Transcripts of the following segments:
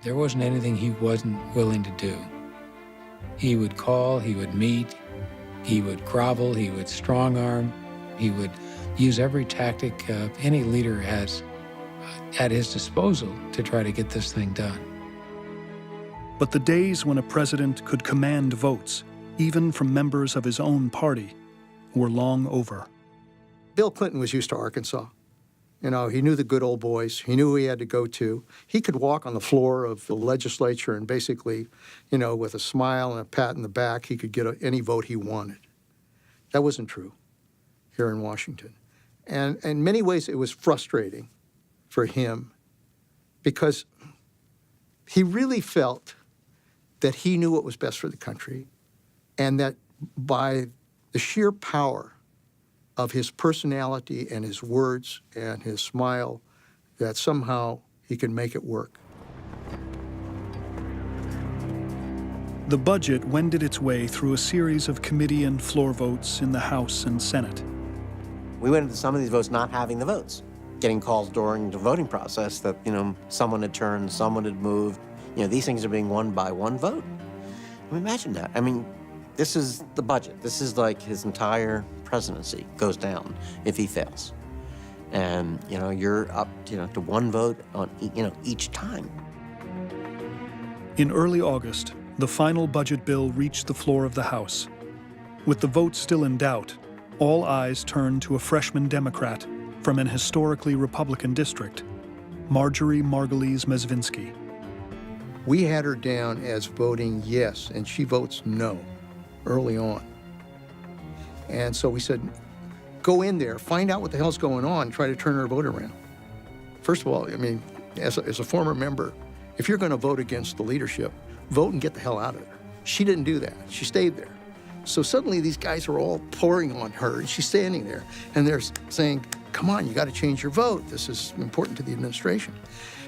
There wasn't anything he wasn't willing to do. He would call, he would meet, he would grovel, he would strong arm, he would use every tactic any leader has at his disposal to try to get this thing done. But the days when a president could command votes, even from members of his own party, were long over. Bill Clinton was used to Arkansas. You know, he knew the good old boys. He knew who he had to go to. He could walk on the floor of the legislature and basically, you know, with a smile and a pat in the back, he could get any vote he wanted. That wasn't true here in Washington. And in many ways, it was frustrating for him because he really felt that he knew what was best for the country and that by the sheer power of his personality and his words and his smile, that somehow he could make it work. The budget wended its way through a series of committee and floor votes in the House and Senate. We went into some of these votes not having the votes, getting calls during the voting process that, you know, someone had turned, someone had moved. You know, these things are being won by one vote. I mean, imagine that. I mean, this is the budget. This is like his entire presidency goes down if he fails. And, you know, you're up, you know, to one vote on, you know, each time. In early August, the final budget bill reached the floor of the House. With the vote still in doubt, all eyes turned to a freshman Democrat from an historically Republican district, Marjorie Margulies Mezvinsky. We had her down as voting yes, and she votes no early on. And so we said, go in there, find out what the hell's going on, try to turn her vote around. First of all, I mean, as a former member, if you're going to vote against the leadership, vote and get the hell out of there. She didn't do that. She stayed there. So suddenly these guys are all pouring on her, and she's standing there, and they're saying, come on, you got to change your vote. This is important to the administration.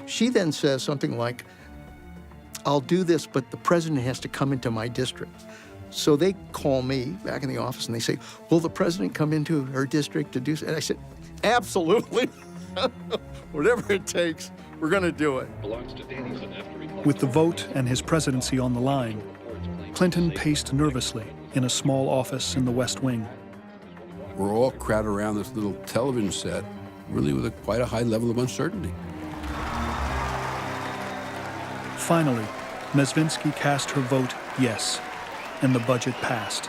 She then says something like, I'll do this, but the president has to come into my district. So they call me back in the office and they say, will the president come into her district to do so? And I said, absolutely. Whatever it takes, we're going to do it. With the vote and his presidency on the line, Clinton paced nervously in a small office in the West Wing. We're all crowded around this little television set, really with quite a high level of uncertainty. Finally, Mezvinsky cast her vote yes, and the budget passed.